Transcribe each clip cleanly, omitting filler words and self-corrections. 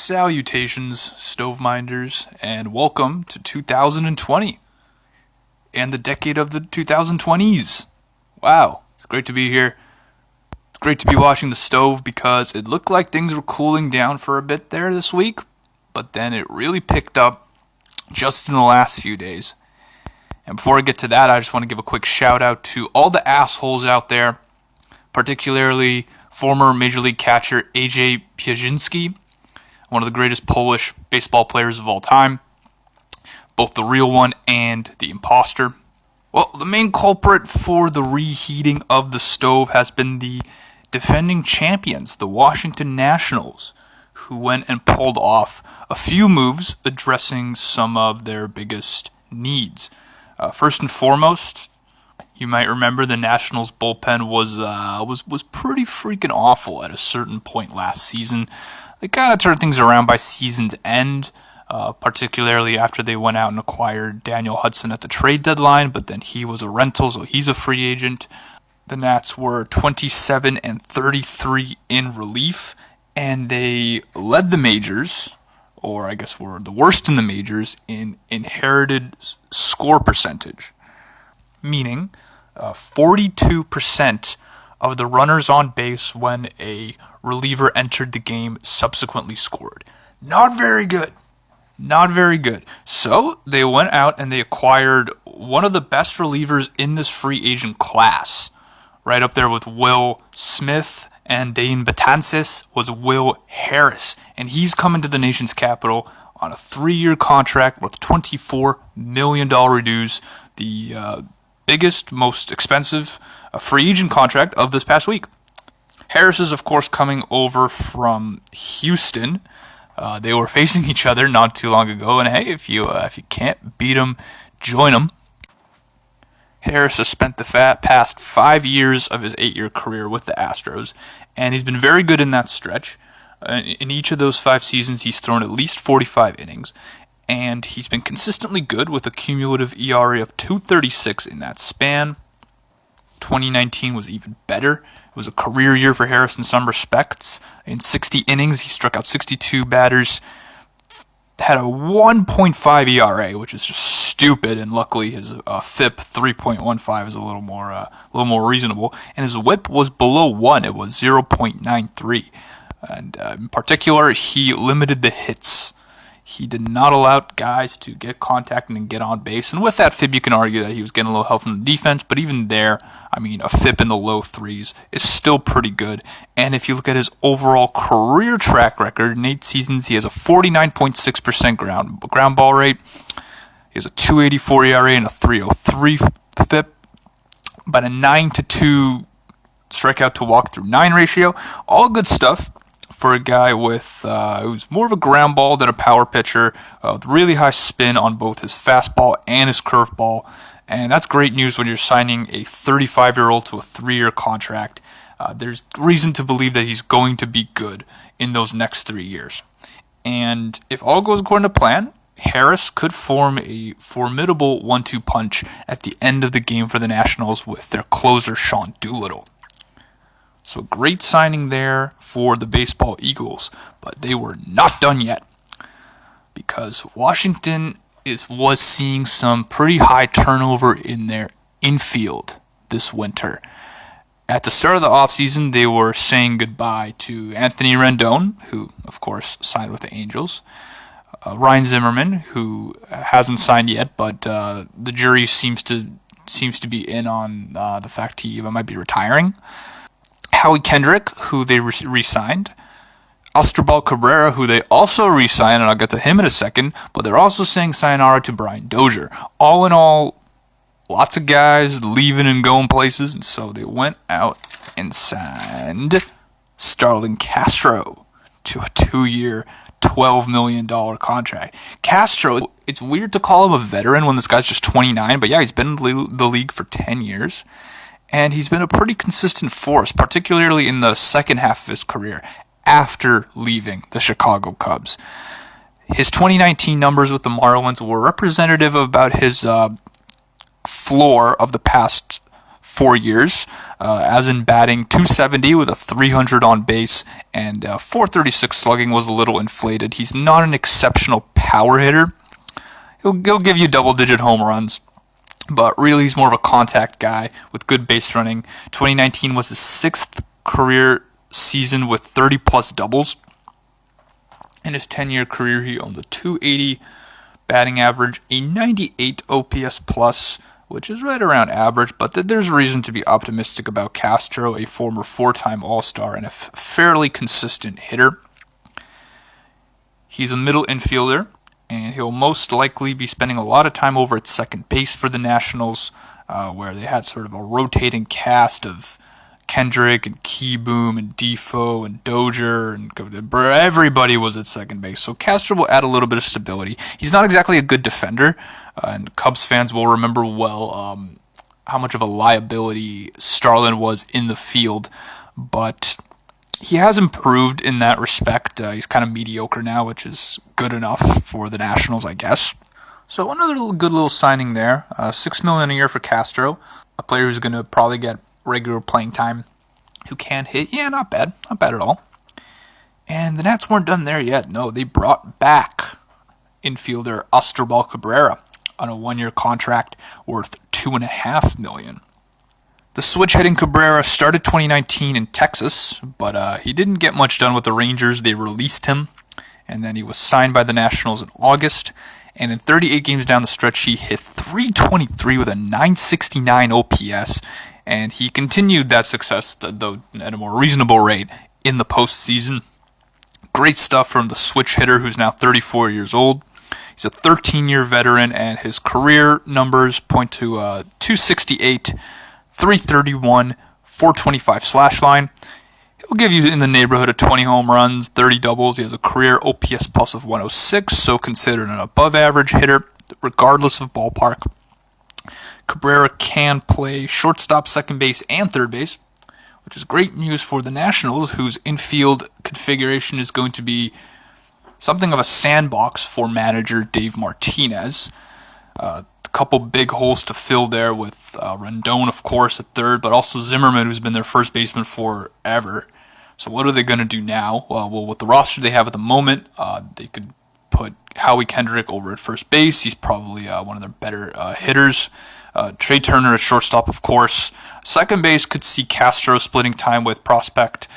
Salutations, Stoveminders, and welcome to 2020 and the decade of the 2020s. Wow, it's great to be here. It's great to be watching the stove because it looked like things were cooling down for a bit there this week, but then it really picked up just in the last few days. And before I get to that, I just want to give a quick shout out to all the assholes out there, particularly former Major League catcher AJ Pierzynski, one of the greatest Polish baseball players of all time, both the real one and the imposter. Well, the main culprit for the reheating of the stove has been the defending champions, the Washington Nationals, who went and pulled off a few moves addressing some of their biggest needs. First and foremost, you might remember the Nationals bullpen was pretty freaking awful at a certain point last season. They kind of turned things around by season's end, particularly after they went out and acquired Daniel Hudson at the trade deadline, but then he was a rental, so he's a free agent. The Nats were 27-33 in relief, and they led the majors, or I guess were the worst in the majors, in inherited score percentage, meaning 42% of the runners on base when a reliever entered the game subsequently scored. Not very good. Not very good. So they went out and they acquired one of the best relievers in this free agent class. Right up there with Will Smith and Dane Betances was Will Harris. And he's coming to the nation's capital on a 3-year contract worth $24 million dues. The biggest, most expensive free agent contract of this past week. Harris is, of course, coming over from Houston. They were facing each other not too long ago, and hey, if you can't beat them, join them. Harris has spent the past 5 years of his 8-year career with the Astros, and he's been very good in that stretch. In each of those 5 seasons, he's thrown at least 45 innings, and he's been consistently good with a cumulative ERA of 2.36 in that span. 2019 was even better. It was a career year for Harris in some respects. In 60 innings, he struck out 62 batters, had a 1.5 ERA, which is just stupid, and luckily his FIP 3.15 is a little more reasonable, and his WHIP was below 1. It was 0.93, and in particular, he limited the hits. He did not allow guys to get contact and get on base. And with that FIP, you can argue that he was getting a little help from the defense. But even there, I mean, a FIP in the low 3s is still pretty good. And if you look at his overall career track record, in 8 seasons, he has a 49.6% ground ball rate. He has a 2.84 ERA and a 3.03 FIP. About a 9-2 strikeout to walk through 9 ratio. All good stuff for a guy with who's more of a ground ball than a power pitcher, with really high spin on both his fastball and his curveball. And that's great news when you're signing a 35-year-old to a 3-year contract. There's reason to believe that he's going to be good in those next 3 years. And if all goes according to plan, Harris could form a formidable 1-2 punch at the end of the game for the Nationals with their closer, Sean Doolittle. So great signing there for the baseball Eagles, but they were not done yet because Washington was seeing some pretty high turnover in their infield this winter. At the start of the offseason, they were saying goodbye to Anthony Rendon, who, of course, signed with the Angels, Ryan Zimmerman, who hasn't signed yet, but the jury seems to be in on the fact he might be retiring. Howie Kendrick, who they re-signed. Astrobal Cabrera, who they also re-signed, and I'll get to him in a second, but they're also saying sayonara to Brian Dozier. All in all, lots of guys leaving and going places, and so they went out and signed Starlin Castro to a 2-year, $12 million contract. Castro, it's weird to call him a veteran when this guy's just 29, but yeah, he's been in the league for 10 years. And he's been a pretty consistent force, particularly in the second half of his career, after leaving the Chicago Cubs. His 2019 numbers with the Marlins were representative of about his floor of the past 4 years, as in batting 270 with a 300 on base and 436 slugging was a little inflated. He's not an exceptional power hitter. He'll give you double-digit home runs, but really he's more of a contact guy with good base running. 2019 was his 6th career season with 30-plus doubles. In his 10-year career, he owned a 280 batting average, a 98 OPS plus, which is right around average, but there's reason to be optimistic about Castro, a former 4-time All-Star and a fairly consistent hitter. He's a middle infielder, and he'll most likely be spending a lot of time over at second base for the Nationals, where they had sort of a rotating cast of Kendrick and Keyboom and Defoe and Dozier and everybody was at second base. So Castro will add a little bit of stability. He's not exactly a good defender, and Cubs fans will remember well how much of a liability Starlin was in the field, but he has improved in that respect. He's kind of mediocre now, which is good enough for the Nationals, I guess. So another good little signing there. $6 million a year for Castro, a player who's going to probably get regular playing time, who can hit. Yeah, not bad at all. And the Nats weren't done there yet. No, they brought back infielder Asdrubal Cabrera on a 1-year contract worth $2.5 million. The switch-hitting Cabrera started 2019 in Texas, but he didn't get much done with the Rangers. They released him, and then he was signed by the Nationals in August. And in 38 games down the stretch, he hit .323 with a .969 OPS. And he continued that success, though at a more reasonable rate, in the postseason. Great stuff from the switch hitter, who's now 34 years old. He's a 13-year veteran, and his career numbers point to 268, 331, 425 slash line. He'll give you in the neighborhood of 20 home runs, 30 doubles. He has a career OPS plus of 106, so considered an above-average hitter, regardless of ballpark. Cabrera can play shortstop, second base, and third base, which is great news for the Nationals, whose infield configuration is going to be something of a sandbox for manager Dave Martinez. A couple big holes to fill there with Rendon, of course, at third, but also Zimmerman, who's been their first baseman forever. So what are they going to do now? Well, with the roster they have at the moment, they could put Howie Kendrick over at first base. He's probably one of their better hitters. Trey Turner at shortstop, of course. Second base could see Castro splitting time with prospect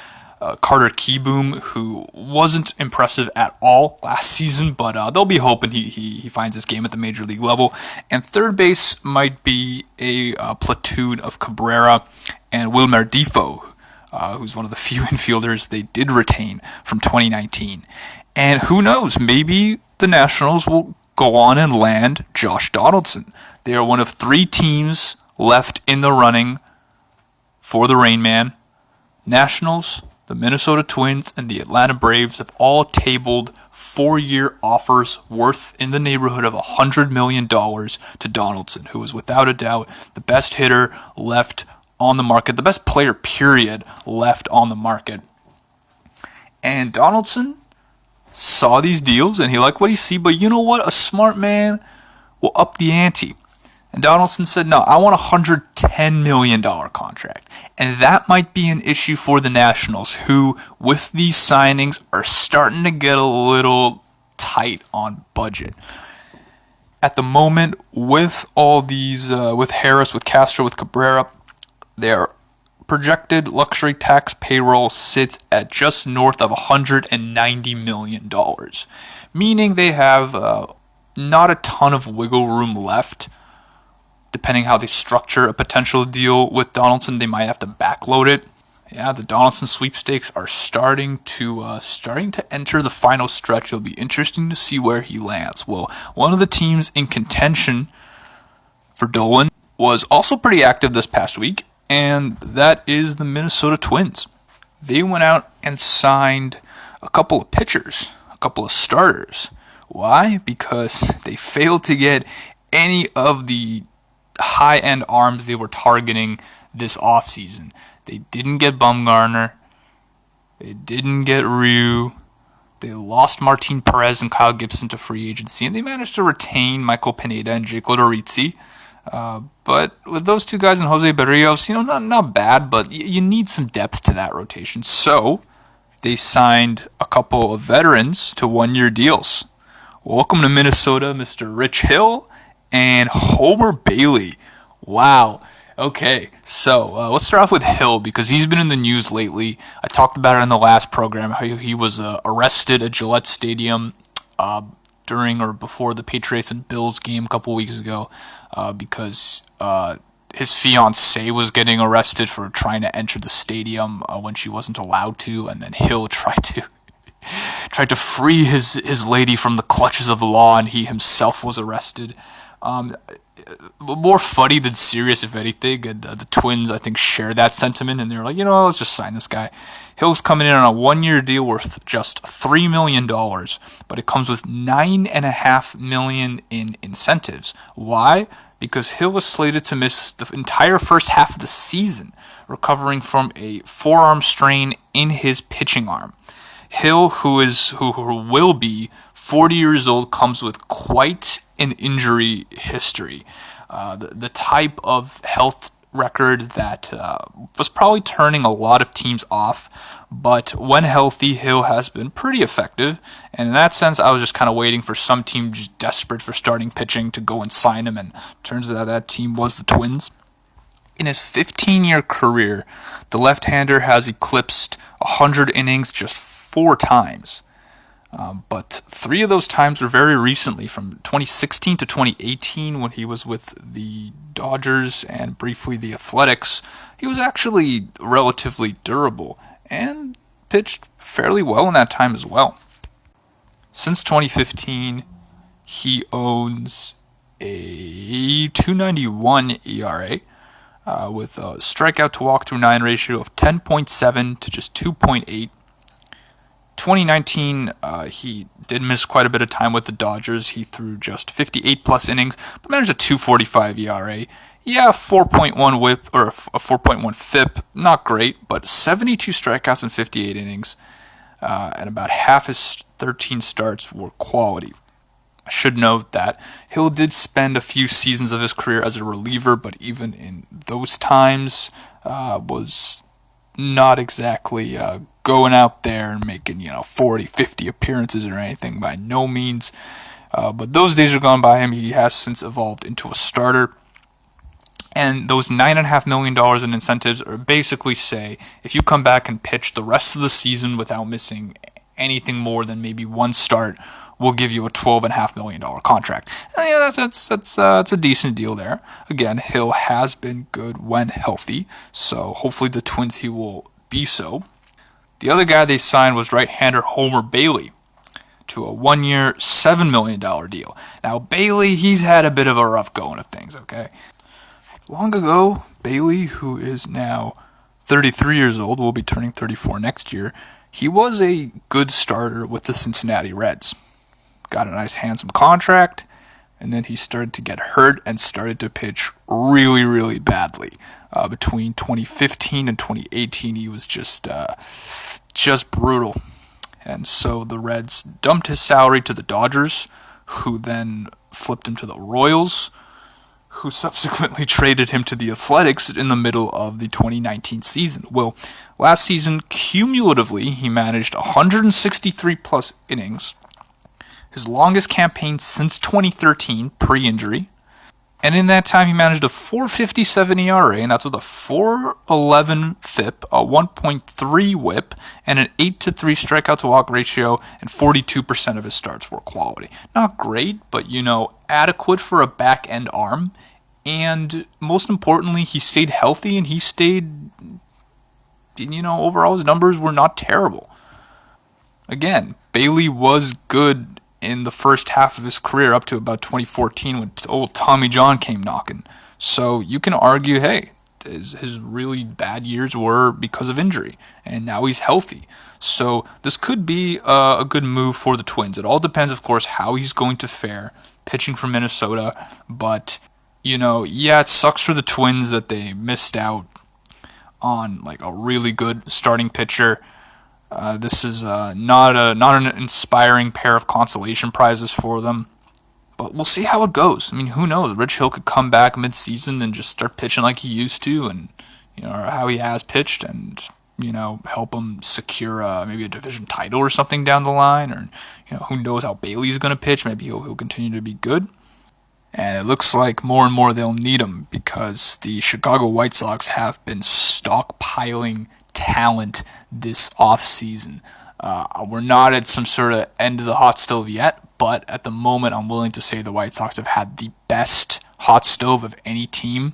Carter Keyboom, who wasn't impressive at all last season, but they'll be hoping he finds his game at the major league level. And third base might be a platoon of Cabrera and Wilmer Defoe, who's one of the few infielders they did retain from 2019. And who knows, maybe the Nationals will go on and land Josh Donaldson. They are one of 3 teams left in the running for the Rain Man. Nationals, the Minnesota Twins, and the Atlanta Braves have all tabled 4-year offers worth in the neighborhood of $100 million to Donaldson, who is without a doubt the best hitter left on the market, the best player, period, left on the market. And Donaldson saw these deals, and he liked what he see, but you know what? A smart man will up the ante. And Donaldson said, no, I want a $110 million contract. And that might be an issue for the Nationals, who, with these signings, are starting to get a little tight on budget. At the moment, with all these, with Harris, with Castro, with Cabrera, their projected luxury tax payroll sits at just north of $190 million, meaning they have not a ton of wiggle room left. Depending how they structure a potential deal with Donaldson, they might have to backload it. Yeah, the Donaldson sweepstakes are starting to enter the final stretch. It'll be interesting to see where he lands. Well, one of the teams in contention for Dolan was also pretty active this past week, and that is the Minnesota Twins. They went out and signed a couple of pitchers, a couple of starters. Why? Because they failed to get any of the high-end arms they were targeting this offseason. They didn't get Bumgarner. They didn't get Ryu. They lost Martin Perez and Kyle Gibson to free agency, and they managed to retain Michael Pineda and Jake Lodorizzi. But with those two guys and Jose Berrios, not bad, but you need some depth to that rotation. So they signed a couple of veterans to 1-year deals. Welcome to Minnesota, Mr. Rich Hill and Homer Bailey. Wow. Okay, so let's start off with Hill because he's been in the news lately. I talked about it in the last program, how he was arrested at Gillette Stadium during or before the Patriots and Bills game a couple weeks ago because his fiancée was getting arrested for trying to enter the stadium when she wasn't allowed to, and then Hill tried to free his lady from the clutches of the law, and he himself was arrested. More funny than serious, if anything. And the Twins, I think, share that sentiment, and they're like, let's just sign this guy. Hill's coming in on a 1-year deal worth just $3 million, but it comes with $9.5 million in incentives. Why? Because Hill was slated to miss the entire first half of the season, recovering from a forearm strain in his pitching arm. Hill, who will be 40 years old, comes with quite an injury history. The type of health record that was probably turning a lot of teams off, but when healthy, Hill has been pretty effective. And in that sense, I was just kind of waiting for some team just desperate for starting pitching to go and sign him, and turns out that team was the Twins. In his 15-year career, the left-hander has eclipsed 100 innings just 4 times. But 3 of those times were very recently, from 2016 to 2018 when he was with the Dodgers and briefly the Athletics. He was actually relatively durable and pitched fairly well in that time as well. Since 2015, he owns a 2.91 ERA. With a strikeout to walk-through 9 ratio of 10.7 to just 2.8. 2019, he did miss quite a bit of time with the Dodgers. He threw just 58 plus innings, but managed a 2.45 ERA. Yeah, 4.1 whip or a 4.1 FIP, not great, but 72 strikeouts in 58 innings, and about half his 13 starts were quality. I should note that Hill did spend a few seasons of his career as a reliever, but even in those times was not exactly going out there and making 40, 50 appearances or anything, by no means. But those days are gone by him. He has since evolved into a starter. And those $9.5 million in incentives are basically say, if you come back and pitch the rest of the season without missing anything more than maybe one start, we'll give you a $12.5 million contract. And yeah, that's a decent deal there. Again, Hill has been good when healthy, so hopefully the Twins he will be so. The other guy they signed was right-hander Homer Bailey to a 1-year, $7 million deal. Now, Bailey, he's had a bit of a rough going of things, okay? Long ago, Bailey, who is now 33 years old, will be turning 34 next year, he was a good starter with the Cincinnati Reds. Got a nice handsome contract, and then he started to get hurt and started to pitch really, really badly. Between 2015 and 2018, he was just brutal. And so the Reds dumped his salary to the Dodgers, who then flipped him to the Royals, who subsequently traded him to the Athletics in the middle of the 2019 season. Well, last season, cumulatively, he managed 163 plus innings, his longest campaign since 2013, pre-injury. And in that time, he managed a 4.57 ERA, and that's with a 4.11 FIP, a 1.3 WHIP, and an 8-3 strikeout to walk ratio, and 42% of his starts were quality. Not great, but, adequate for a back-end arm. And most importantly, he stayed healthy, and he stayed, overall his numbers were not terrible. Again, Bailey was good in the first half of his career up to about 2014 when old Tommy John came knocking. So you can argue, hey, his really bad years were because of injury, and now he's healthy. So this could be a good move for the Twins. It all depends, of course, how he's going to fare pitching for Minnesota. But, it sucks for the Twins that they missed out on a really good starting pitcher. This is not an inspiring pair of consolation prizes for them. But we'll see how it goes. I mean, who knows? Rich Hill could come back mid-season and just start pitching like he used to, and or how he has pitched, and help him secure maybe a division title or something down the line, or who knows how Bailey's going to pitch. Maybe he'll continue to be good. And it looks like more and more they'll need him because the Chicago White Sox have been stockpiling talent this offseason. We're not at some sort of end of the hot stove yet, but at the moment I'm willing to say the White Sox have had the best hot stove of any team.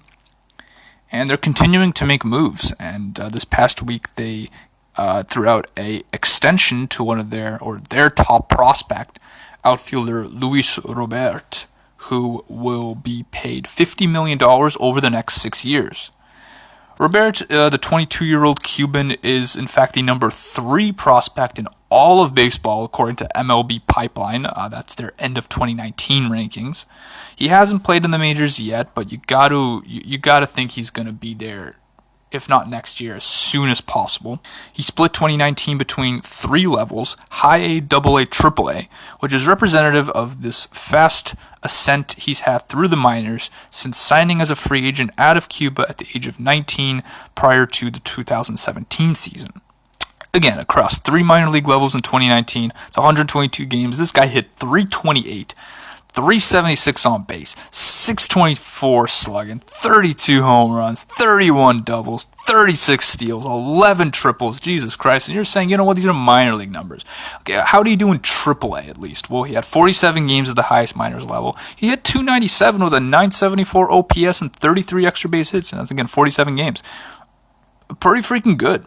And they're continuing to make moves. And this past week they threw out a extension to one of their top prospect, outfielder Luis Robert, who will be paid $50 million over the next 6 years. Robert, the 22-year-old Cuban, is in fact the number 3 prospect in all of baseball, according to MLB Pipeline. That's their end of 2019 rankings. He hasn't played in the majors yet, but you gotta think he's gonna be there, if not next year, as soon as possible. He split 2019 between 3 levels: high A, double A, triple A, which is representative of this fast ascent he's had through the minors since signing as a free agent out of Cuba at the age of 19 prior to the 2017 season. Again, across 3 minor league levels in 2019, it's 122 games. This guy hit .328, 376 on base, 624 slugging, 32 home runs, 31 doubles, 36 steals, 11 triples. Jesus Christ. And you're saying, you know what, these are minor league numbers. Okay, how do you do in AAA at least? Well, he had 47 games at the highest minors level. He hit .297 with a .974 OPS and 33 extra base hits. And that's, again, 47 games. Pretty freaking good.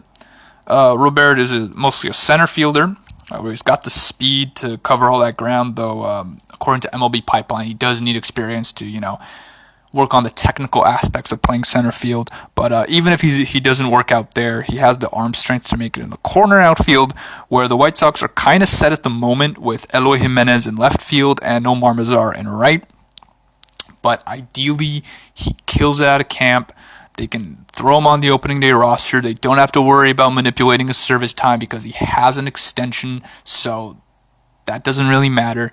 Robert is mostly a center fielder. He's got the speed to cover all that ground, though according to MLB Pipeline, he does need experience to, work on the technical aspects of playing center field. But even if he doesn't work out there, he has the arm strength to make it in the corner outfield, where the White Sox are kind of set at the moment with Eloy Jimenez in left field and Omar Mazar in right. But ideally, he kills it out of camp. They can throw him on the opening day roster. They don't have to worry about manipulating his service time because he has an extension, so that doesn't really matter.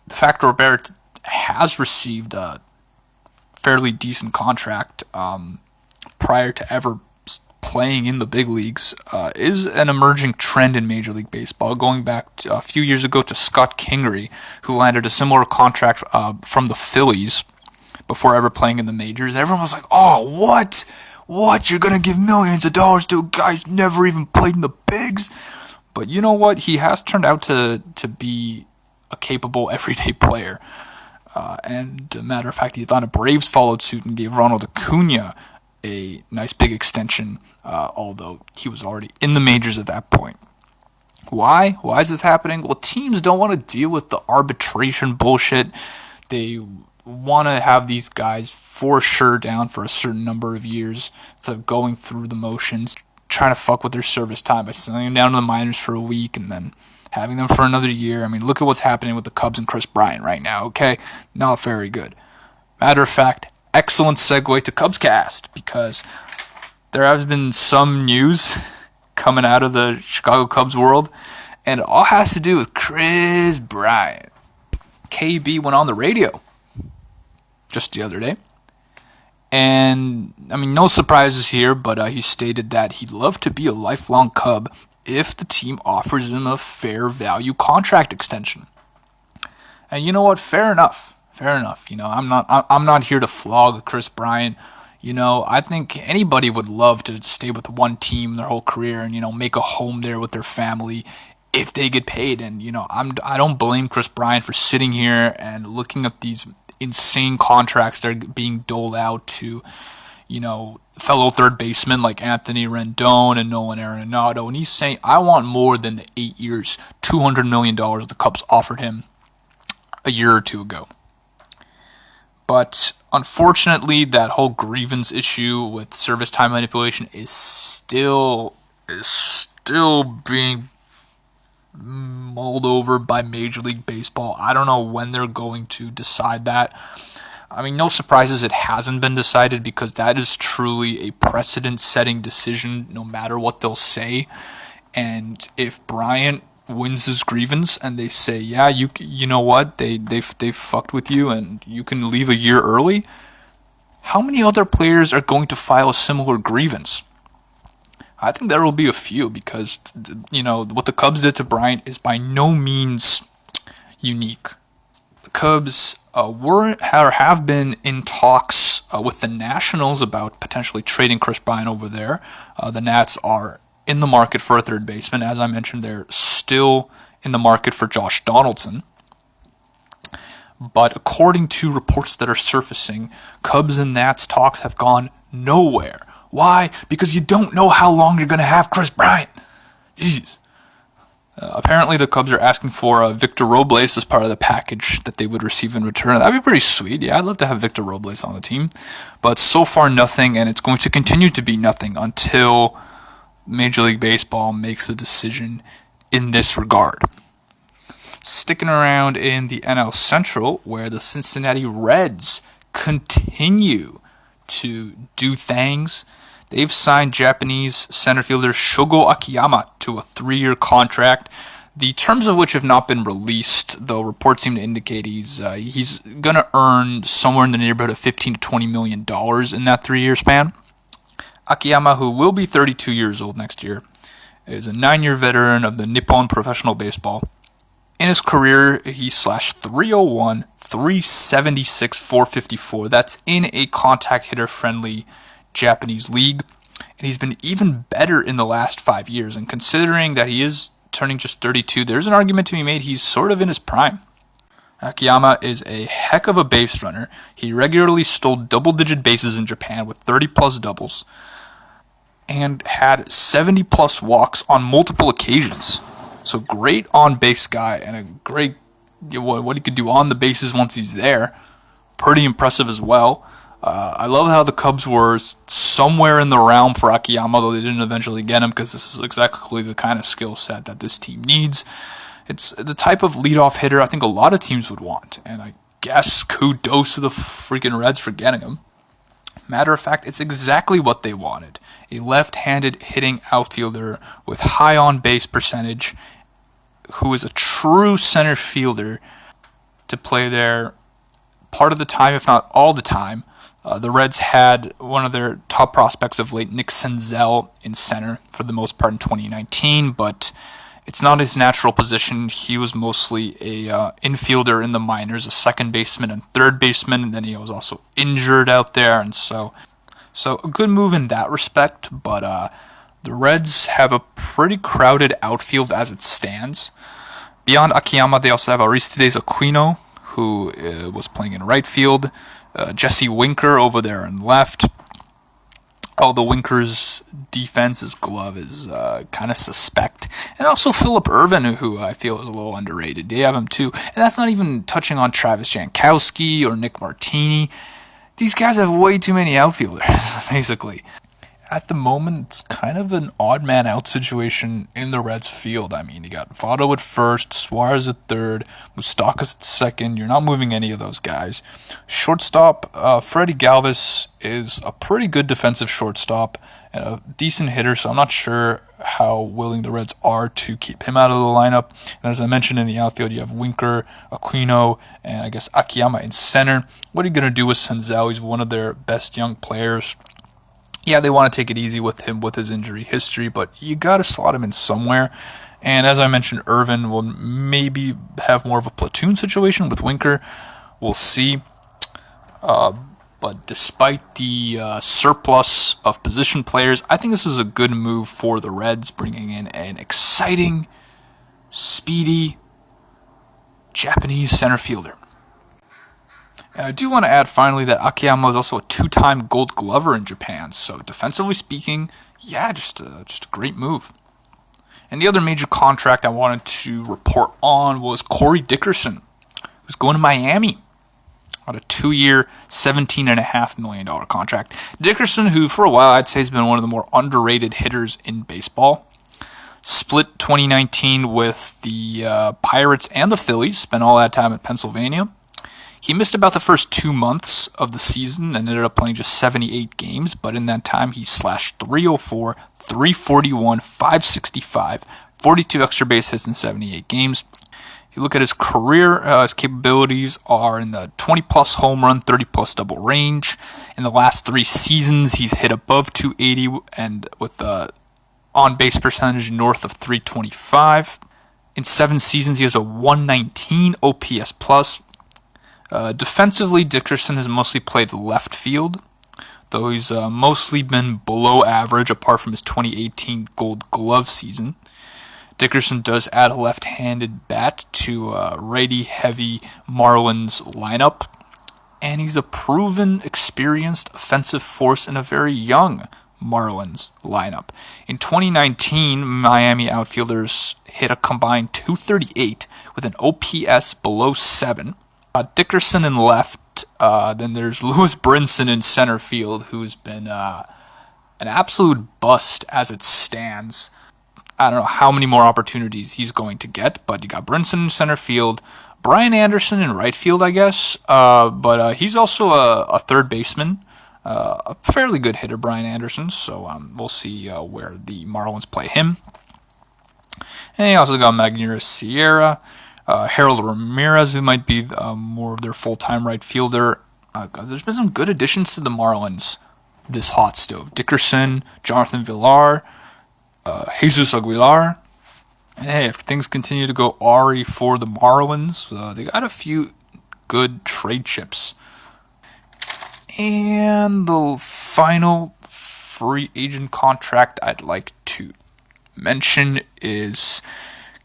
The fact Robert has received a fairly decent contract prior to ever playing in the big leagues is an emerging trend in Major League Baseball, going back a few years ago to Scott Kingery, who landed a similar contract from the Phillies before ever playing in the majors. Everyone was like, oh, what? You're going to give millions of dollars to a guy who's never even played in the bigs? But you know what? He has turned out to be a capable everyday player. And a matter of fact, the Atlanta Braves followed suit and gave Ronald Acuna a nice big extension, although he was already in the majors at that point. Why? Why is this happening? Well, teams don't want to deal with the arbitration bullshit. They want to have these guys for sure down for a certain number of years instead of going through the motions, trying to fuck with their service time by sending them down to the minors for a week and then having them for another year. I mean, look at what's happening with the Cubs and Kris Bryant right now, okay? Not very good. Matter of fact, excellent segue to CUBSCAST, because there has been some news coming out of the Chicago Cubs world, and it all has to do with Kris Bryant. KB went on the radio just the other day. And, I mean, no surprises here, but he stated that he'd love to be a lifelong Cub if the team offers him a fair value contract extension. And you know what? Fair enough. I'm not here to flog Kris Bryant. I think anybody would love to stay with one team their whole career and, make a home there with their family if they get paid. And, I don't blame Kris Bryant for sitting here and looking at these insane contracts that are being doled out to, fellow third basemen like Anthony Rendon and Nolan Arenado. And he's saying, I want more than the 8 years, $200 million the Cubs offered him a year or two ago. But unfortunately, that whole grievance issue with service time manipulation is still being mulled over by Major League Baseball. I don't know when they're going to decide that. I mean, no surprises it hasn't been decided, because that is truly a precedent-setting decision no matter what they'll say. And if Bryant wins his grievance and they say, yeah, you know what, they've fucked with you and you can leave a year early, how many other players are going to file a similar grievance? I think there will be a few because, what the Cubs did to Bryant is by no means unique. The Cubs were or have been in talks with the Nationals about potentially trading Kris Bryant over there. The Nats are in the market for a third baseman. As I mentioned, they're still in the market for Josh Donaldson. But according to reports that are surfacing, Cubs and Nats talks have gone nowhere. Why? Because you don't know how long you're going to have Kris Bryant. Jeez. Apparently the Cubs are asking for Victor Robles as part of the package that they would receive in return. That'd be pretty sweet. Yeah, I'd love to have Victor Robles on the team. But so far nothing, and it's going to continue to be nothing until Major League Baseball makes a decision in this regard. Sticking around in the NL Central, where the Cincinnati Reds continue to do things. They've signed Japanese center fielder Shogo Akiyama to a 3-year contract, the terms of which have not been released, though reports seem to indicate he's going to earn somewhere in the neighborhood of $15 to $20 million in that 3-year span. Akiyama, who will be 32 years old next year, is a 9-year veteran of the Nippon Professional Baseball. In his career, he slashed .301, .376, .454. That's in a contact hitter-friendly Japanese league. And he's been even better in the last 5 years. And considering that he is turning just 32, there's an argument to be made he's sort of in his prime. Akiyama is a heck of a base runner. He regularly stole double-digit bases in Japan with 30-plus doubles and had 70-plus walks on multiple occasions. So great on-base guy and a great what he could do on the bases once he's there. Pretty impressive as well. I love how the Cubs were somewhere in the realm for Akiyama, though they didn't eventually get him because this is exactly the kind of skill set that this team needs. It's the type of leadoff hitter I think a lot of teams would want, and I guess kudos to the freaking Reds for getting him. Matter of fact, it's exactly what they wanted. A left-handed hitting outfielder with high on-base percentage who is a true center fielder to play there part of the time, if not all the time. The Reds had one of their top prospects of late, Nick Senzel, in center for the most part in 2019, but it's not his natural position. He was mostly a infielder in the minors, a second baseman and third baseman, and then he was also injured out there, and so a good move in that respect, but the Reds have a pretty crowded outfield as it stands. Beyond Akiyama, they also have Aristides Aquino, who was playing in right field, Jesse Winker over there in left. Although Winker's defense's glove is kind of suspect. And also Phillip Ervin, who I feel is a little underrated. They have him too. And that's not even touching on Travis Jankowski or Nick Martini. These guys have way too many outfielders, basically. At the moment, it's kind of an odd man out situation in the Reds field. I mean, you got Votto at first, Suarez at third, Moustakas at second. You're not moving any of those guys. Shortstop, Freddie Galvis is a pretty good defensive shortstop and a decent hitter, so I'm not sure how willing the Reds are to keep him out of the lineup. And as I mentioned in the outfield, you have Winker, Aquino, and I guess Akiyama in center. What are you going to do with Senzel? He's one of their best young players. Yeah, they want to take it easy with him with his injury history, but you got to slot him in somewhere. And as I mentioned, Irvin will maybe have more of a platoon situation with Winker. We'll see. But despite the surplus of position players, I think this is a good move for the Reds, bringing in an exciting, speedy Japanese center fielder. And I do want to add finally that Akiyama is also a 2-time Gold Glover in Japan, so defensively speaking, yeah, just a great move. And the other major contract I wanted to report on was Corey Dickerson, who's going to Miami on a 2-year, $17.5 million contract. Dickerson, who for a while I'd say has been one of the more underrated hitters in baseball, split 2019 with the Pirates and the Phillies, spent all that time in Pennsylvania. He missed about the first 2 months of the season and ended up playing just 78 games, but in that time he slashed .304, .341, .565, 42 extra base hits in 78 games. If you look at his career, his capabilities are in the 20-plus home run, 30-plus double range. In the last 3 seasons, he's hit above 280 and with on-base percentage north of 325. In 7 seasons, he has a 119 OPS plus. Defensively, Dickerson has mostly played left field, though he's mostly been below average apart from his 2018 Gold Glove season. Dickerson does add a left-handed bat to a righty-heavy Marlins lineup, and he's a proven, experienced offensive force in a very young Marlins lineup. In 2019, Miami outfielders hit a combined 238 with an OPS below 7. Dickerson in left, then there's Lewis Brinson in center field, who's been an absolute bust as it stands. I don't know how many more opportunities he's going to get, but you got Brinson in center field, Brian Anderson in right field, I guess, but he's also a third baseman, a fairly good hitter, Brian Anderson, so we'll see where the Marlins play him. And you also got Magneuris Sierra, Harold Ramirez, who might be more of their full-time right fielder. There's been some good additions to the Marlins this hot stove. Dickerson, Jonathan Villar, Jesus Aguilar. And hey, if things continue to go awry for the Marlins, they got a few good trade chips. And the final free agent contract I'd like to mention is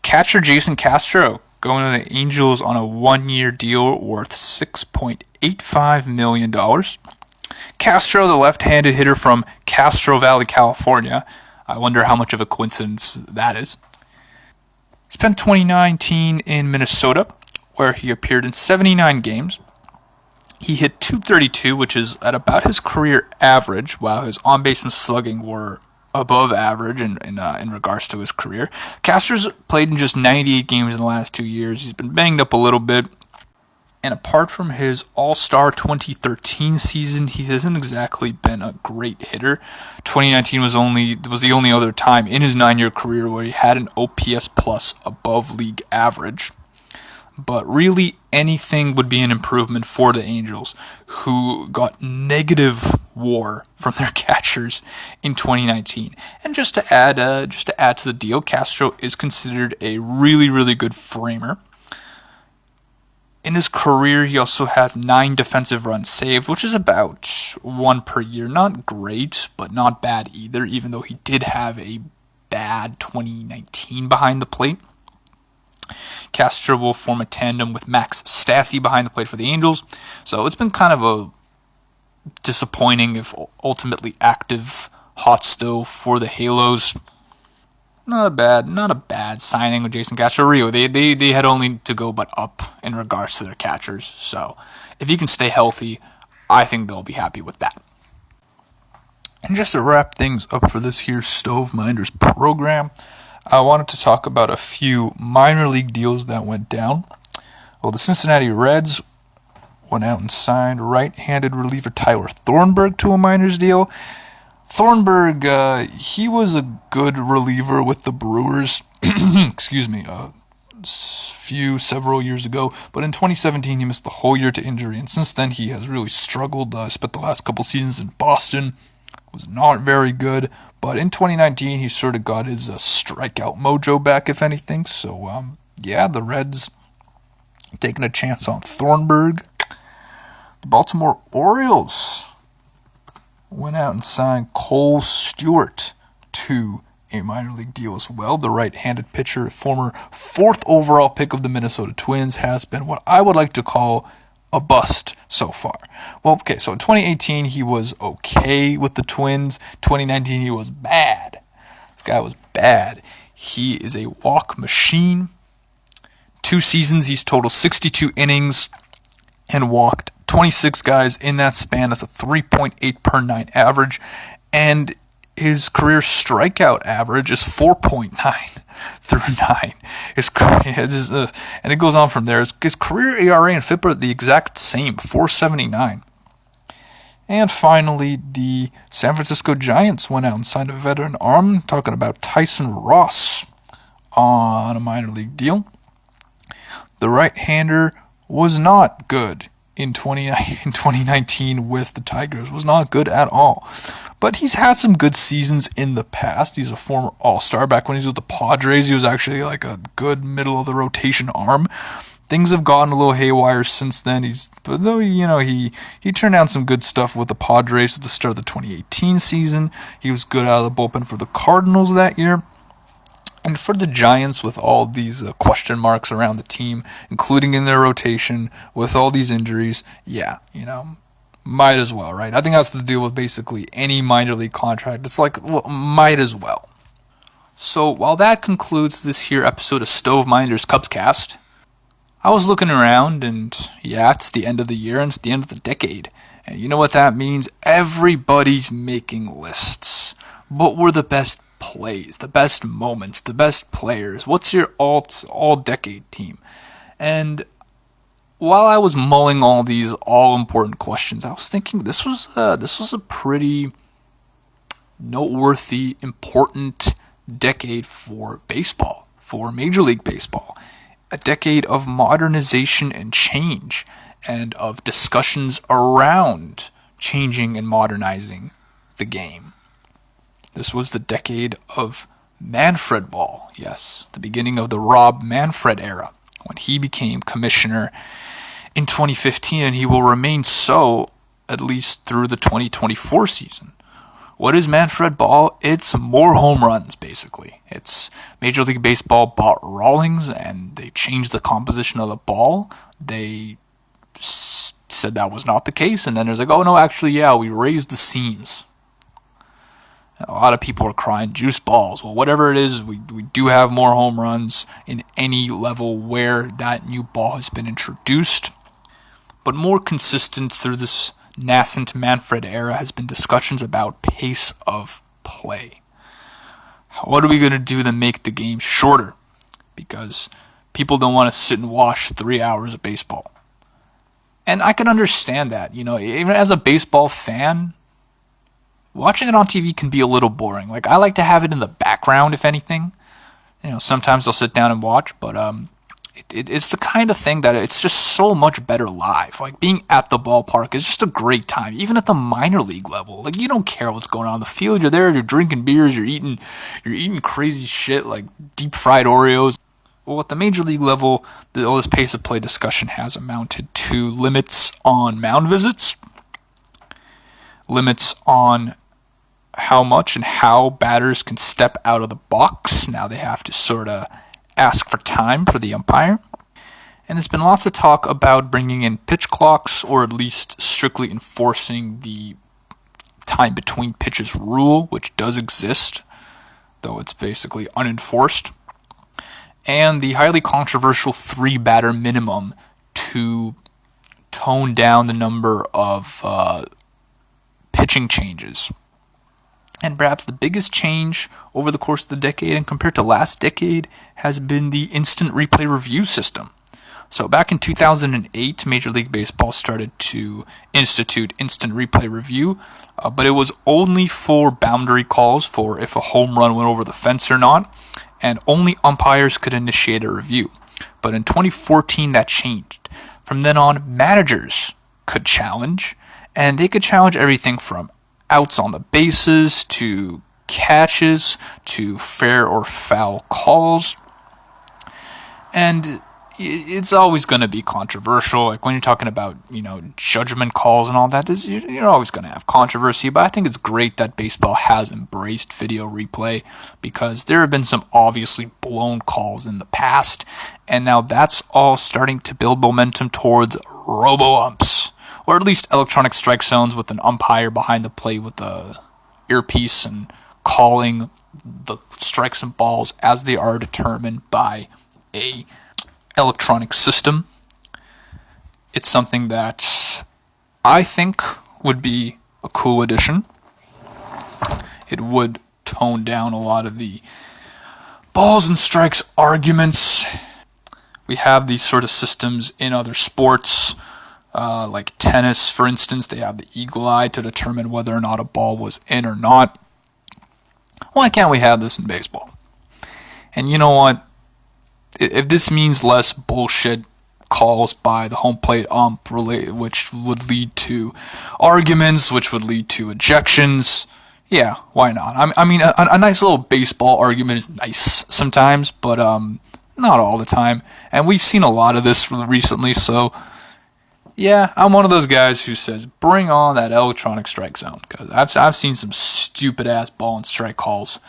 catcher Jason Castro going to the Angels on a 1-year deal worth $6.85 million. Castro, the left-handed hitter from Castro Valley, California. I wonder how much of a coincidence that is. Spent 2019 in Minnesota, where he appeared in 79 games. He hit .232, which is at about his career average, while his on-base and slugging were above average in regards to his career. Castro's played in just 98 games in the last 2 years. He's been banged up a little bit. And apart from his All-Star 2013 season, he hasn't exactly been a great hitter. 2019 was the only other time in his 9-year career where he had an OPS plus above league average. But really, anything would be an improvement for the Angels, who got negative WAR from their catchers in 2019. And just to add to the deal, Castro is considered a really, really good framer. In his career, he also has 9 defensive runs saved, which is about 1 per year. Not great, but not bad either, even though he did have a bad 2019 behind the plate. Castro will form a tandem with Max Stassi behind the plate for the Angels. So it's been kind of a disappointing, if ultimately active, hot stove for the Halos. Not a bad signing with Jason Castro. Rio, they had only to go but up in regards to their catchers. So if he can stay healthy, I think they'll be happy with that. And just to wrap things up for this here Stoveminders program, I wanted to talk about a few minor league deals that went down. Well, the Cincinnati Reds went out and signed right-handed reliever Tyler Thornburg to a minors deal. Thornburg, he was a good reliever with the Brewers, several years ago, but in 2017 he missed the whole year to injury, and since then he has really struggled. Spent the last couple seasons in Boston, was not very good, but in 2019 he sort of got his strikeout mojo back, if anything. So, the Reds taking a chance on Thornburg. The Baltimore Orioles went out and signed Cole Stewart to a minor league deal as well. The right-handed pitcher, former 4th overall pick of the Minnesota Twins, has been what I would like to call a bust so far. Well, okay, so in 2018 he was okay with the Twins. 2019 he was bad. This guy was bad. He is a walk machine. 2 seasons, he's totaled 62 innings and walked 26 guys in that span. That's a 3.8 per 9 average, and his career strikeout average is 4.9 through 9. And it goes on from there. His career ERA and FIP are the exact same, 4.79. And finally, the San Francisco Giants went out and signed a veteran arm, talking about Tyson Ross, on a minor league deal. The right-hander was not good in 2019 with the Tigers, was not good at all. But he's had some good seasons in the past. He's a former All-Star. Back when he was with the Padres, he was actually like a good middle-of-the-rotation arm. Things have gotten a little haywire since then. He turned down some good stuff with the Padres at the start of the 2018 season. He was good out of the bullpen for the Cardinals that year. And for the Giants, with all these question marks around the team, including in their rotation, with all these injuries, might as well, right? I think that's the deal with basically any minor league contract. It's like, well, might as well. So while that concludes this here episode of Stoveminders CUBSCAST, I was looking around, and it's the end of the year and it's the end of the decade. And you know what that means? Everybody's making lists. What were the best plays, the best moments, the best players? What's your all-decade team? And while I was mulling all these all-important questions, I was thinking this was a pretty noteworthy, important decade for baseball, for Major League Baseball. A decade of modernization and change, and of discussions around changing and modernizing the game. This was the decade of Manfred ball, yes, the beginning of the Rob Manfred era, when he became commissioner in 2015, and he will remain so at least through the 2024 season. What is Manfred ball? It's more home runs, basically. It's Major League Baseball bought Rawlings, and they changed the composition of the ball. They said that was not the case, and then there's like, oh no, actually, we raised the seams. A lot of people are crying juice balls. Well, whatever it is, we do have more home runs in any level where that new ball has been introduced. But more consistent through this nascent Manfred era has been discussions about pace of play. What are we going to do to make the game shorter? Because people don't want to sit and watch 3 hours of baseball. And I can understand that. Even as a baseball fan, watching it on TV can be a little boring. Like, I like to have it in the background, if anything. Sometimes I'll sit down and watch, but it's the kind of thing that it's just so much better live. Like, being at the ballpark is just a great time, even at the minor league level. Like, you don't care what's going on in the field. You're there, you're drinking beers, you're eating crazy shit like deep fried Oreos. Well, at the major league level, all this pace of play discussion has amounted to limits on mound visits, limits on how much and how batters can step out of the box. Now they have to sort of ask for time for the umpire. And there's been lots of talk about bringing in pitch clocks, or at least strictly enforcing the time between pitches rule, which does exist, though it's basically unenforced. And the highly controversial 3-batter minimum to tone down the number of pitching changes. And perhaps the biggest change over the course of the decade and compared to last decade has been the instant replay review system. So back in 2008, Major League Baseball started to institute instant replay review, but it was only for boundary calls, for if a home run went over the fence or not, and only umpires could initiate a review. But in 2014, that changed. From then on, managers could challenge, and they could challenge everything from outs on the bases, to catches, to fair or foul calls. And it's always going to be controversial. Like when you're talking about, judgment calls and all that, you're always going to have controversy. But I think it's great that baseball has embraced video replay, because there have been some obviously blown calls in the past. And now that's all starting to build momentum towards robo-umps, or at least electronic strike zones with an umpire behind the plate with the earpiece and calling the strikes and balls as they are determined by a electronic system. It's something that I think would be a cool addition. It would tone down a lot of the balls and strikes arguments. We have these sort of systems in other sports, like tennis, for instance. They have the eagle eye to determine whether or not a ball was in or not. Why can't we have this in baseball? And you know what? If this means less bullshit calls by the home plate ump, which would lead to arguments, which would lead to ejections, yeah, why not? I mean, a nice little baseball argument is nice sometimes, but not all the time. And we've seen a lot of this recently, so yeah, I'm one of those guys who says, bring on that electronic strike zone, because I've seen some stupid ass ball and strike calls.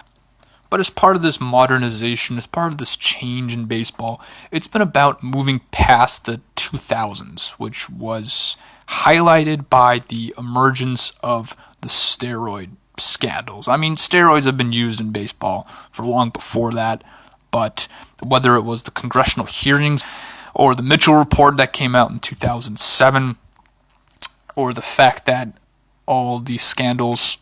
But as part of this modernization, as part of this change in baseball, it's been about moving past the 2000s, which was highlighted by the emergence of the steroid scandals. I mean, steroids have been used in baseball for long before that, but whether it was the congressional hearings or the Mitchell report that came out in 2007, or the fact that all these scandals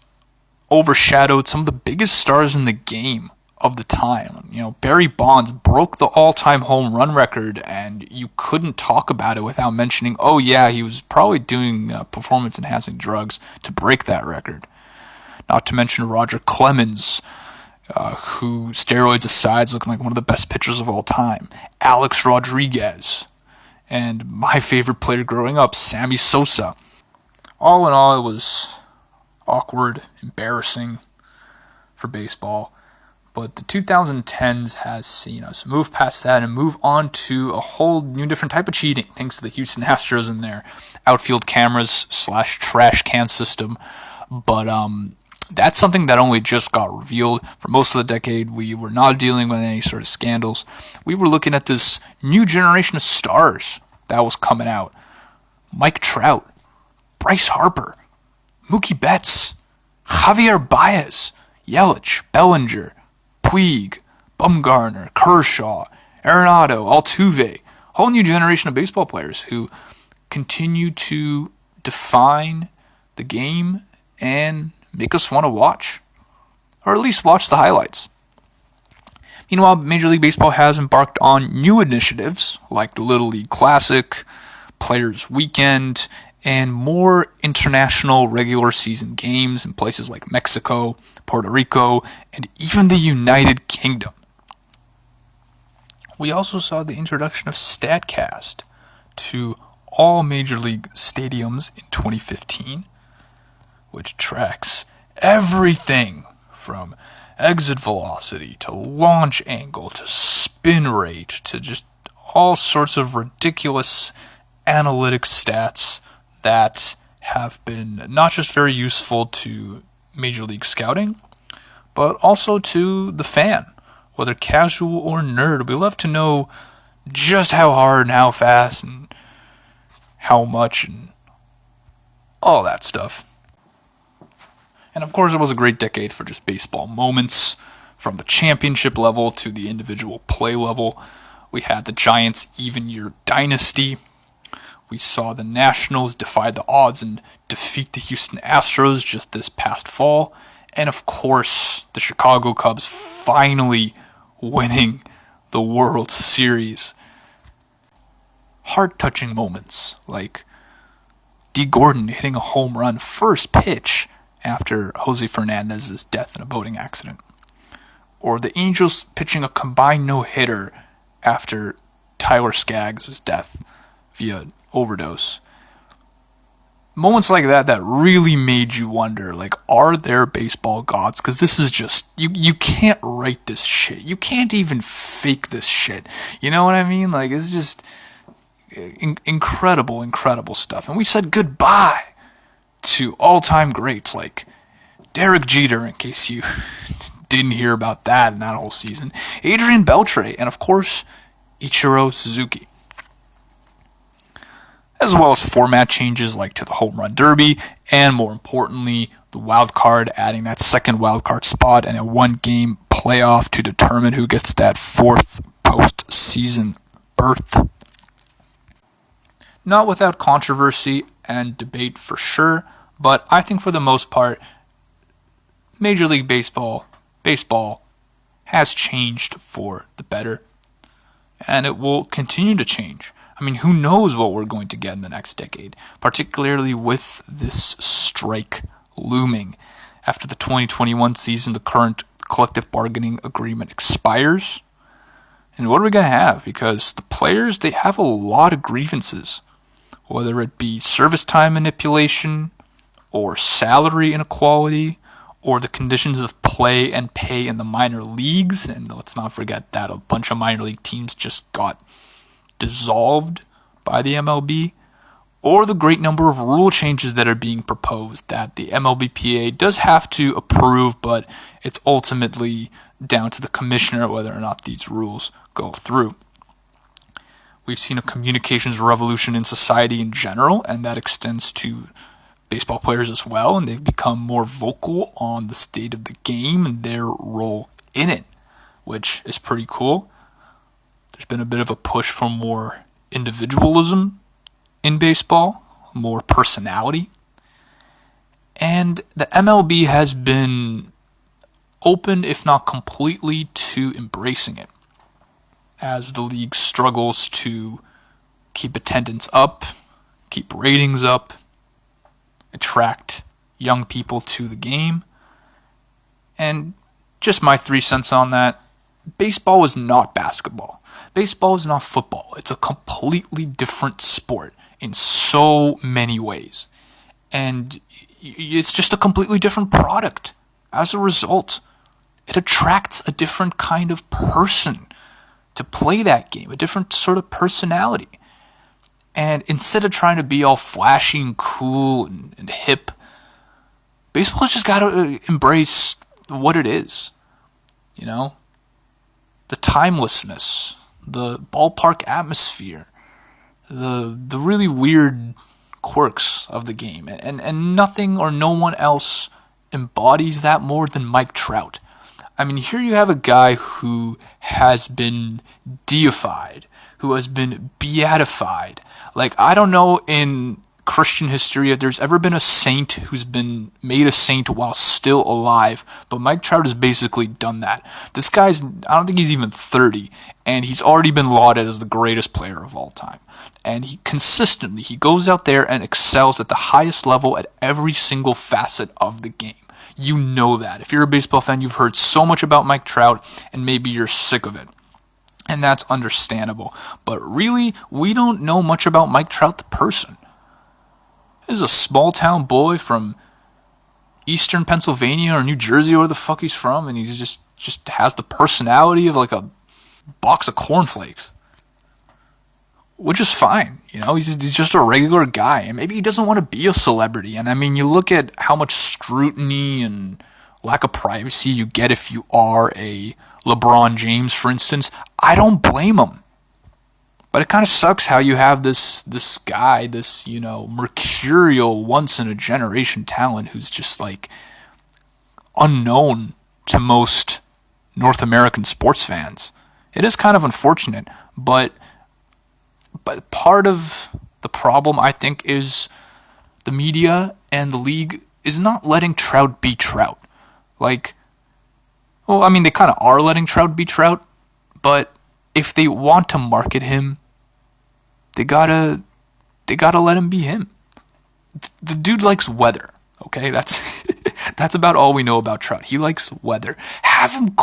overshadowed some of the biggest stars in the game of the time. You know, Barry Bonds broke the all-time home run record, and you couldn't talk about it without mentioning, oh yeah, he was probably doing performance-enhancing drugs to break that record. Not to mention Roger Clemens, who, steroids aside, is looking like one of the best pitchers of all time. Alex Rodriguez, and my favorite player growing up, Sammy Sosa. All in all, it was awkward, embarrassing for baseball. But the 2010s has seen us move past that and move on to a whole new different type of cheating, thanks to the Houston Astros and their outfield cameras / trash can system. But that's something that only just got revealed. For most of the decade, we were not dealing with any sort of scandals. We were looking at this new generation of stars that was coming out. Mike Trout, Bryce Harper, Mookie Betts, Javier Baez, Yelich, Bellinger, Puig, Bumgarner, Kershaw, Arenado, Altuve. Whole new generation of baseball players who continue to define the game and make us want to watch, or at least watch the highlights. Meanwhile, Major League Baseball has embarked on new initiatives like the Little League Classic, Players Weekend, and more international regular season games in places like Mexico, Puerto Rico, and even the United Kingdom. We also saw the introduction of StatCast to all Major League stadiums in 2015, which tracks everything from exit velocity to launch angle to spin rate to just all sorts of ridiculous analytic stats that have been not just very useful to Major League Scouting, but also to the fan, whether casual or nerd. We love to know just how hard and how fast and how much and all that stuff. And of course, it was a great decade for just baseball moments, from the championship level to the individual play level. We had the Giants' even-year dynasty. We saw the Nationals defy the odds and defeat the Houston Astros just this past fall. And of course, the Chicago Cubs finally winning the World Series. Heart-touching moments like D. Gordon hitting a home run first pitch after Jose Fernandez's death in a boating accident. Or the Angels pitching a combined no-hitter after Tyler Skaggs' death via overdose. Moments like that really made you wonder, like, are there baseball gods? Because this is just, you can't write this shit. You can't even fake this shit. You know what I mean? Like, it's just incredible stuff. And we said goodbye to all-time greats like Derek Jeter, in case you didn't hear about that in that whole season, Adrian Beltre, and of course, Ichiro Suzuki. As well as format changes like to the Home Run Derby, and more importantly, the wild card, adding that second wild card spot and a one-game playoff to determine who gets that fourth postseason berth. Not without controversy and debate for sure, but I think for the most part, Major League Baseball has changed for the better, and it will continue to change. I mean, who knows what we're going to get in the next decade, particularly with this strike looming. After the 2021 season, the current collective bargaining agreement expires, And what are we going to have? Because the players, they have a lot of grievances, whether it be service time manipulation or salary inequality or the conditions of play and pay in the minor leagues. And let's not forget that a bunch of minor league teams just got dissolved by the MLB, or the great number of rule changes that are being proposed that the MLBPA does have to approve, but it's ultimately down to the commissioner whether or not these rules go through. We've seen a communications revolution in society in general, and that extends to baseball players as well, and they've become more vocal on the state of the game and their role in it, which is pretty cool. There's been a bit of a push for more individualism in baseball, more personality. And the MLB has been open, if not completely, to embracing it, as the league struggles to keep attendance up, keep ratings up, attract young people to the game. And just my 3 cents on that, baseball is not basketball. Baseball is not football. It's a completely different sport in so many ways. And it's just a completely different product. As a result, it attracts a different kind of person to play that game, a different sort of personality. And instead of trying to be all flashy and cool and hip, baseball just got to embrace what it is. You know? The timelessness, the ballpark atmosphere, the really weird quirks of the game. And nothing or no one else embodies that more than Mike Trout. I mean, here you have a guy who has been deified, who has been beatified. Like, I don't know in Christian history if there's ever been a saint who's been made a saint while still alive, but Mike Trout has basically done that. This guy's, I don't think he's even 30, and he's already been lauded as the greatest player of all time. And he goes out there and excels at the highest level at every single facet of the game. You know that. If you're a baseball fan, you've heard so much about Mike Trout, and maybe you're sick of it. And that's understandable. But really, we don't know much about Mike Trout the person. He's a small town boy from eastern Pennsylvania or New Jersey, or where the fuck he's from, and he just has the personality of like a box of cornflakes. Which is fine, you know, he's just a regular guy, and maybe he doesn't want to be a celebrity. And I mean, you look at how much scrutiny and lack of privacy you get if you are a LeBron James, for instance. I don't blame him. But it kind of sucks how you have this guy, this, you know, mercurial, once-in-a-generation talent who's just, like, unknown to most North American sports fans. It is kind of unfortunate, but part of the problem, I think, is the media and the league is not letting Trout be Trout. Like, well, I mean, they kind of are letting Trout be Trout, but if they want to market him, they gotta let him be him. The dude likes weather, okay? That's that's about all we know about Trout. He likes weather. Have him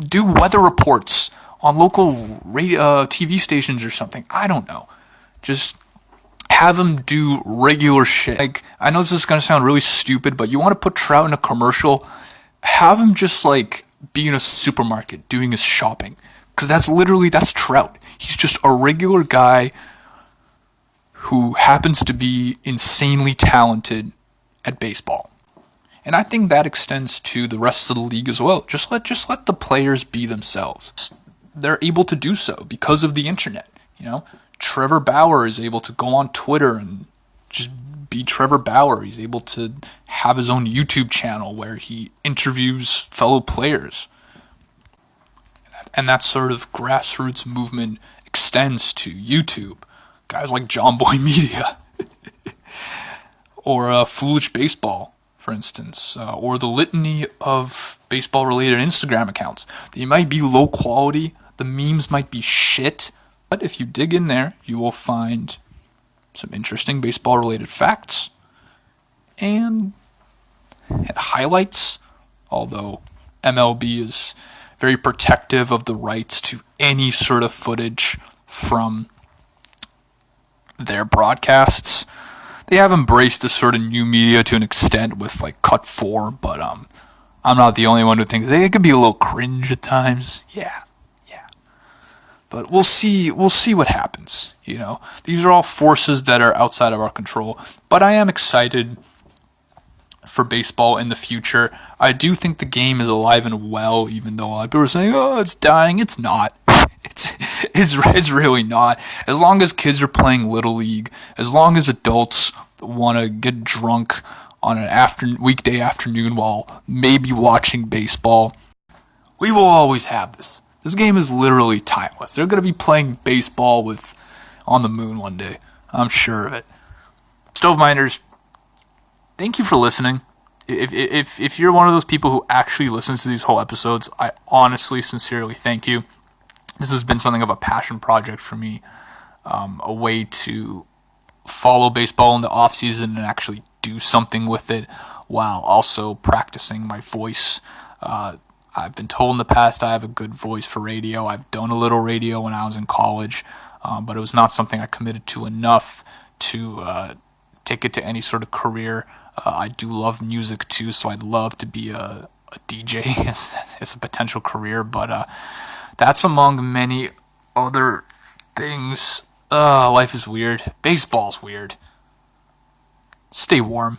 do weather reports on local radio, TV stations or something. I don't know. Just have him do regular shit. Like, I know this is going to sound really stupid, but you want to put Trout in a commercial, have him just, like, be in a supermarket doing his shopping. Because that's Trout. He's just a regular guy who happens to be insanely talented at baseball. And I think that extends to the rest of the league as well. Just let the players be themselves. They're able to do so because of the internet. You know, Trevor Bauer is able to go on Twitter and just be Trevor Bauer. He's able to have his own YouTube channel where he interviews fellow players. And that sort of grassroots movement extends to YouTube. Guys like John Boy Media. Or Foolish Baseball, for instance. Or the litany of baseball-related Instagram accounts. They might be low quality. The memes might be shit. But if you dig in there, you will find some interesting baseball-related facts. And highlights. Although MLB is very protective of the rights to any sort of footage from their broadcasts. They have embraced this sort of new media to an extent with like Cut 4, but I'm not the only one who thinks it could be a little cringe at times. Yeah. But we'll see what happens, you know. These are all forces that are outside of our control, but I am excited for baseball in the future. I do think the game is alive and well, even though a lot of people are saying, "Oh, it's dying." It's not. It's really not. As long as kids are playing Little League, as long as adults want to get drunk on an weekday afternoon while maybe watching baseball, we will always have this. This game is literally timeless. They're going to be playing baseball on the moon one day. I'm sure of it. Stoveminders, thank you for listening. If you're one of those people who actually listens to these whole episodes, I honestly, sincerely thank you. This has been something of a passion project for me, a way to follow baseball in the off season and actually do something with it while also practicing my voice. I've been told in the past I have a good voice for radio. I've done a little radio when I was in college, but it was not something I committed to enough to take it to any sort of career. I do love music too, so I'd love to be a DJ as a potential career, but that's among many other things. Life is weird. Baseball's weird. Stay warm.